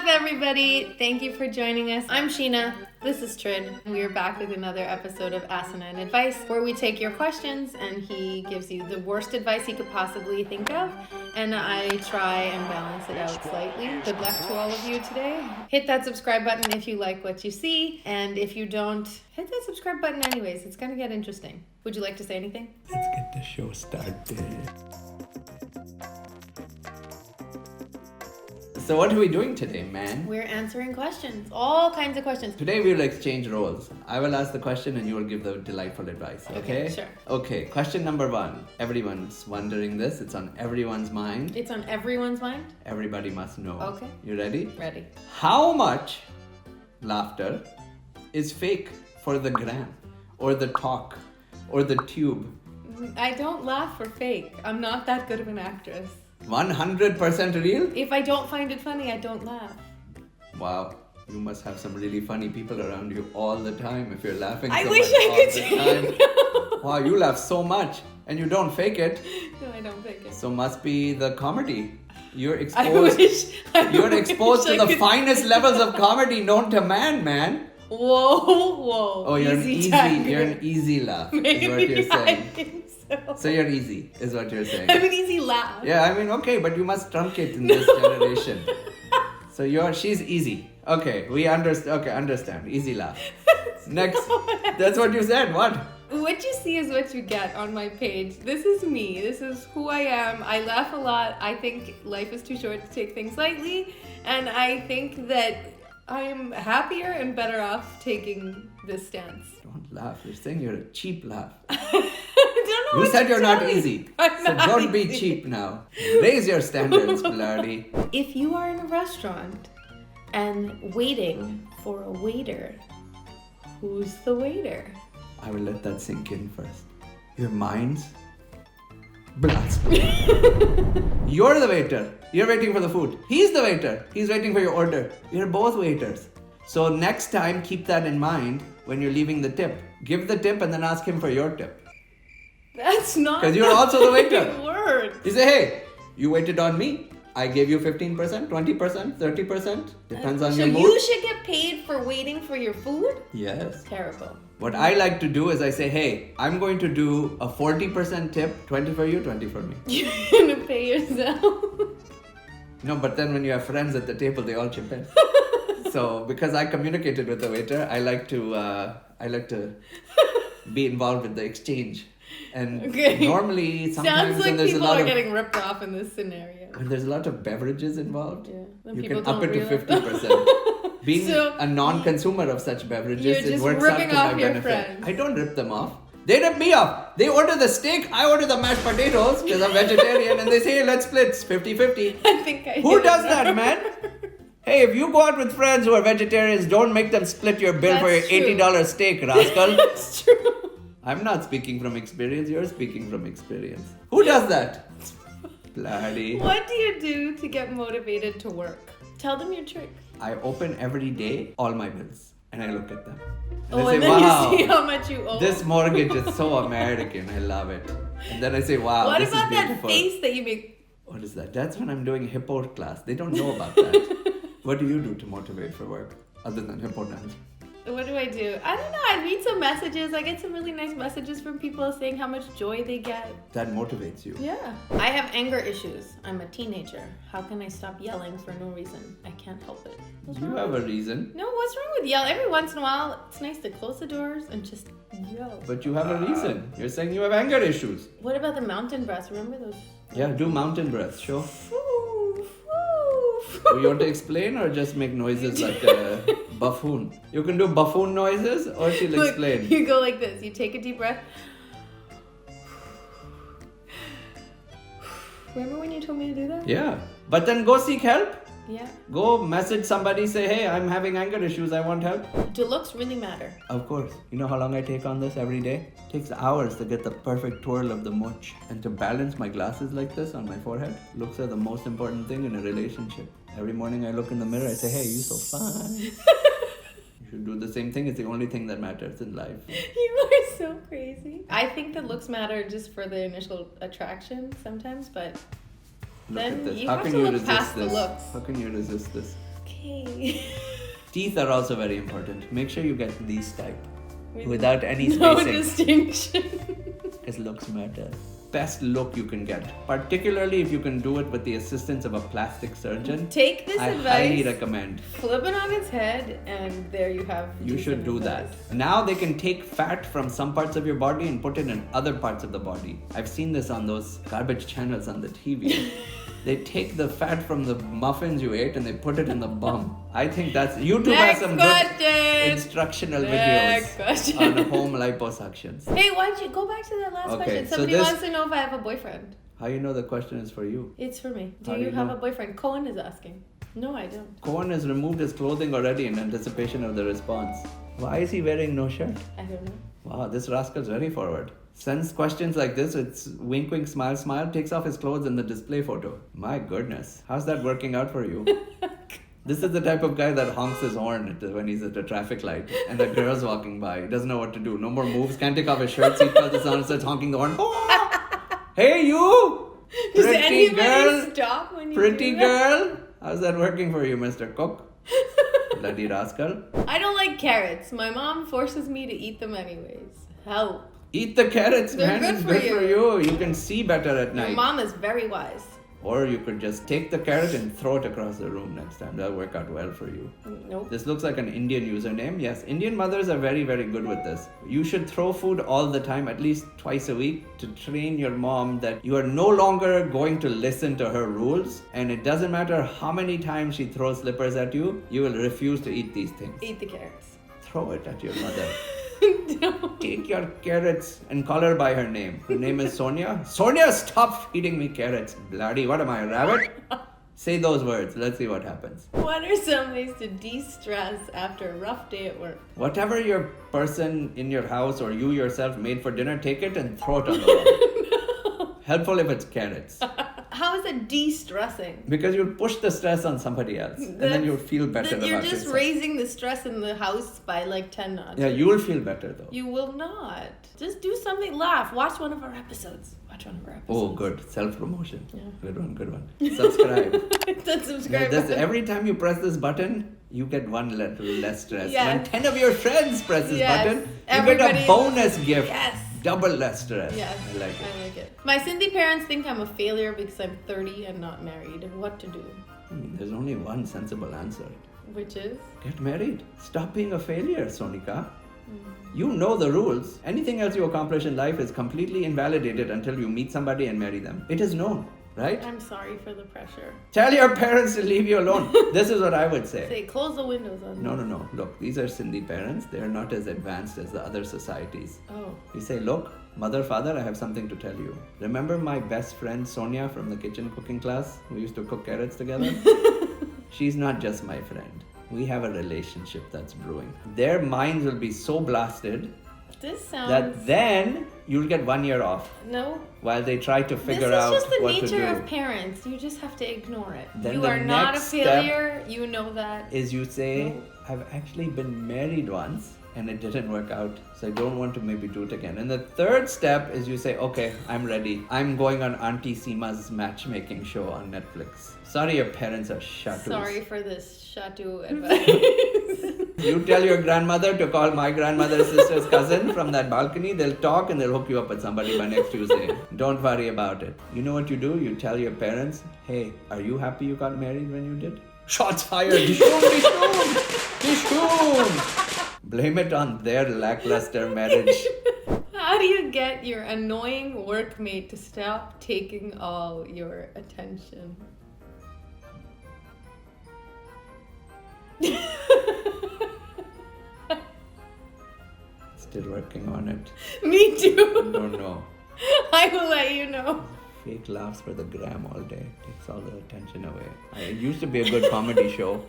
everybody. Thank you for joining us. I'm Sheena. This is Trin. We're back with another episode of Asinine Advice, where we take your questions and he gives you the worst advice he could possibly think of, and I try and balance it out slightly. Good luck to all of you today. Hit that subscribe button if you like what you see, and if you don't, hit that subscribe button anyways. It's gonna get interesting. Would you like to say anything? Let's get the show started. So what are we doing today, man? We're answering questions. All kinds of questions. Today we will exchange roles. I will ask the question and you will give the delightful advice, okay? Sure. Okay, question number 1. Everyone's wondering this. It's on everyone's mind. It's on everyone's mind? Everybody must know. Okay. You ready? Ready. How much laughter is fake for the gram or the talk or the tube? I don't laugh for fake. I'm not that good of an actress. 100% real? If I don't find it funny, I don't laugh. Wow, you must have some really funny people around you all the time if you're laughing so I much wish I all could the say time. Wow, you laugh so much and you don't fake it. No, I don't fake it. So must be the comedy. You're I exposed. wish You're exposed I to the could- finest levels of comedy known to man. Whoa. Oh, you're Easy an easy laugh. Maybe is what you're I saying. think so. So you're easy, is what you're saying. I'm an easy laugh. Yeah, I mean, okay, but you must truncate in this generation. So she's easy. Okay, we understand. Easy laugh. Next, that's what you said. What? What you see is what you get on my page. This is me. This is who I am. I laugh a lot. I think life is too short to take things lightly. And I think that I'm happier and better off taking this stance. Don't laugh. You're saying you're a cheap laugh. I don't know You what said to you're not tell you. easy. I'm So not don't be easy. cheap now. Raise your standards, bloody. If you are in a restaurant and waiting for a waiter, who's the waiter? I will let that sink in first. Your mind's blast. You're the waiter. You're waiting for the food. He's the waiter. He's waiting for your order. You're both waiters. So next time, keep that in mind when you're leaving the tip. Give the tip and then ask him for your tip. That's not 'Cause you're also the waiter. Word. You say, hey, you waited on me. I gave you 15%, 20%, 30%. Depends on So your mood. you should get paid for waiting for your food? Yes. Terrible. What I like to do is I say, hey, I'm going to do a 40% tip, 20 for you, 20 for me. You're gonna pay yourself. No, but then when you have friends at the table, they all chip in. So because I communicated with the waiter, I like to be involved with the exchange. And normally, sometimes Sounds when like there's a people lot are of getting ripped off in this scenario. when there's a lot of beverages involved, Yeah. Then you people can up don't it to realize- 50%. Being So, a non-consumer of such beverages, you're it just works out ripping to off my your benefit. friends. I don't rip them off. They rip me off. They order the steak, I order the mashed potatoes because I'm vegetarian, and they say, hey, let's split 50-50. I think I Who did does it. that, man? Hey, if you go out with friends who are vegetarians, don't make them split your bill for your That's true. $80 steak, rascal. That's true. I'm not speaking from experience, you're speaking from experience. Who does that? Bloody. What do you do to get motivated to work? Tell them your trick. I open every day all my bills and I look at them. And Oh, I say, and then wow, you see how much you owe. this mortgage is so American. I love it. And then I say, wow, What this about is that beautiful. face that you make? What is that? That's when I'm doing hippo class. They don't know about that. What do you do to motivate for work other than hippo dance? What do? I don't know. I read some messages. I get some really nice messages from people saying how much joy they get. That motivates you. Yeah. I have anger issues. I'm a teenager. How can I stop yelling for no reason? I can't help it. What's You wrong have with- a reason. No, what's wrong with yell? Every once in a while, it's nice to close the doors and just yell. But you have a reason. You're saying you have anger issues. What about the mountain breaths? Remember those? Yeah, do mountain breaths. Sure. Woo, Do you want to explain or just make noises like a buffoon? You can do buffoon noises or she'll Look, explain. you go like this. You take a deep breath. Remember when you told me to do that? Yeah. But then go seek help. Yeah. Go message somebody, say, hey, I'm having anger issues, I want help. Do looks really matter? Of course. You know how long I take on this every day? It takes hours to get the perfect twirl of the mooch. And to balance my glasses like this on my forehead, looks are the most important thing in a relationship. Every morning I look in the mirror, I say, hey, you so fine. You should do the same thing. It's the only thing that matters in life. You are so crazy. I think that looks matter just for the initial attraction sometimes, but Look then at this. you How have can to you look resist past this? the looks. How can you resist this? Okay. Okay. Teeth are also very important. Make sure you get these type. Without any spacing. No distinction. Because looks matter. Best look you can get. Particularly if you can do it with the assistance of a plastic surgeon. Take this advice. I highly recommend. Flip it on its head and there you have. You should do that. Now they can take fat from some parts of your body and put it in other parts of the body. I've seen this on those garbage channels on the TV. They take the fat from the muffins you ate and they put it in the bum. I think that's... YouTube has some good instructional videos on home liposuctions. Hey, why don't you go back to that last question? Somebody wants to know if I have a boyfriend. How you know the question is for you? It's for me. Do you have a boyfriend? Cohen is asking. No, I don't. Cohen has removed his clothing already in anticipation of the response. Why is he wearing no shirt? I don't know. Wow, this rascal's very forward. Sends questions like this, it's wink, wink, smile, smile, takes off his clothes in the display photo. My goodness, how's that working out for you? This is the type of guy that honks his horn when he's at a traffic light and the girl's walking by. He doesn't know what to do. No more moves, can't take off his shirt, seatbelt is on, starts honking the horn. Oh! Hey, you! Does anybody stop when you Pretty girl! How's that working for you, Mr. Cook? Bloody rascal. I don't like carrots. My mom forces me to eat them anyways. Help. Eat the carrots, They're man. It's good for you. You can see better at night. Your mom is very wise. Or you could just take the carrot and throw it across the room next time. That'll work out well for you. Nope. This looks like an Indian username. Yes, Indian mothers are very, very good with this. You should throw food all the time, at least twice a week, to train your mom that you are no longer going to listen to her rules. And it doesn't matter how many times she throws slippers at you, you will refuse to eat these things. Eat the carrots. Throw it at your mother. Don't. Take your carrots and call her by her name. Her name is Sonia. Sonia, stop feeding me carrots. Bloody, what am I, a rabbit? Say those words. Let's see what happens. What are some ways to de-stress after a rough day at work? Whatever your person in your house or you yourself made for dinner, take it and throw it on the wall. No. Helpful if it's carrots. How is it de-stressing? Because you'll push the stress on somebody else. And then you'll feel better about yourself. You're just raising the stress in the house by like 10 notches. Yeah, you will feel better though. You will not. Just do something. Laugh. Watch one of our episodes. Oh, good. Self-promotion. Yeah. Good one. Subscribe. Subscribe. Every time you press this button, you get one less stress. Yes. When 10 of your friends press this button, Everybody, you get a bonus gift. Yes. Double less stress. Yes. I like it. My Sindhi parents think I'm a failure because I'm 30 and not married. What to do? There's only one sensible answer. Which is? Get married. Stop being a failure, Sonika. You know the rules. Anything else you accomplish in life is completely invalidated until you meet somebody and marry them. It is known, right? I'm sorry for the pressure. Tell your parents to leave you alone. This is what I would say. Say, close the windows on No. Look, these are Sindhi parents. They are not as advanced as the other societies. Oh. You say, look, mother, father, I have something to tell you. Remember my best friend Sonia from the kitchen cooking class? We used to cook carrots together? She's not just my friend. We have a relationship that's brewing. Their minds will be so blasted that then you'll get 1 year off. No. While they try to figure out what to do. This is just the nature of parents. You just have to ignore it. Then you are not a failure. You know that. Is you say, I've actually been married once and it didn't work out, so I don't want to maybe do it again. And the third step is you say, okay, I'm ready. I'm going on Auntie Seema's matchmaking show on Netflix. Sorry, your parents are shatus. Sorry for this shatu advice. You tell your grandmother to call my grandmother's sister's cousin from that balcony. They'll talk and they'll hook you up with somebody by next Tuesday. Don't worry about it. You know what you do? You tell your parents, hey, are you happy you got married when you did? Shots fired. Dishoom. Blame it on their lackluster marriage. How do you get your annoying workmate to stop taking all your attention? Still working on it. Me too. Don't know. I will let you know. Fake laughs for the gram all day. Takes all the attention away. It used to be a good comedy show.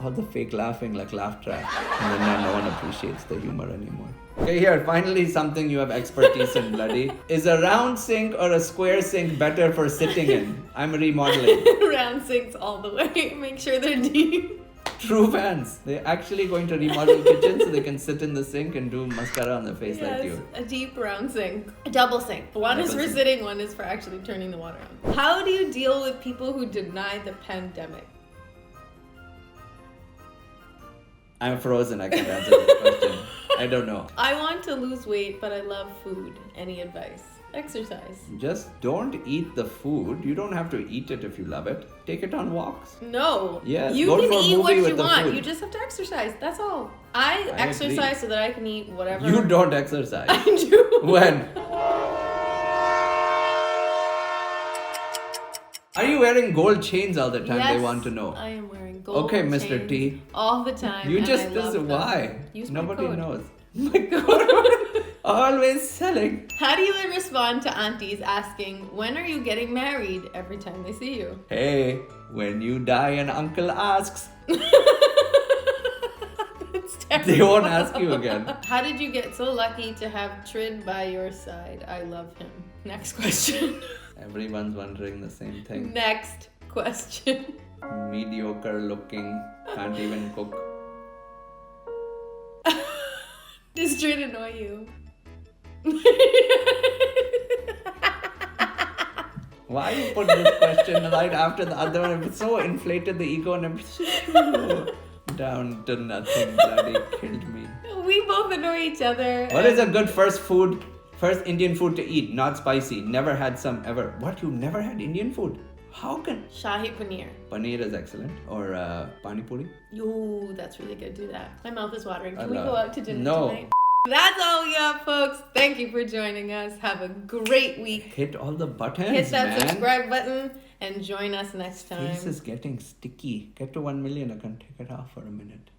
All the fake laughing like laugh track. And then now no one appreciates the humor anymore. Okay, here, finally something you have expertise in, bloody. Is a round sink or a square sink better for sitting in? I'm remodeling. Round sinks all the way. Make sure they're deep. True fans. They're actually going to remodel kitchens so they can sit in the sink and do mascara on their face like you. A deep round sink. A double sink. One is for sitting, one is for actually turning the water on. How do you deal with people who deny the pandemic? I'm frozen. I can't answer this question. I don't know. I want to lose weight, but I love food. Any advice? Exercise. Just don't eat the food. You don't have to eat it if you love it. Take it on walks. No. Yes, You go can for a eat what movie you with the want. food. You just have to exercise. That's all. I exercise so that I can eat whatever. You don't exercise. I do. When? Are you wearing gold chains all the time? Yes, They want to know. I am wearing gold Okay, Mr. chains T. all the time. You and just I this love them. why? Use my Nobody code. knows. My God. Always selling. How do you respond to aunties asking, when are you getting married, every time they see you? Hey, when you die and uncle asks, That's terrible. they won't ask you again. How did you get so lucky to have Trid by your side? I love him. Next question. Everyone's wondering the same thing. Next question. Mediocre looking, can't even cook. Does Trid annoy you? Why you put this question right after the other one? It so inflated the ego and I'm down to nothing. Bloody killed me. We both annoy each other. What is a good first Indian food to eat? Not spicy. Never had some ever. What? You never had Indian food? How can? Shahi paneer. Paneer is excellent. Or pani puri. Yo, that's really good. Do that. My mouth is watering. Can I we love go it. out to dinner No. tonight? That's all we got, folks. Thank you for joining us. Have a great week. Hit all the buttons, Hit that man. subscribe button and join us next time. Face is getting sticky. Get to 1 million. I can take it off for a minute.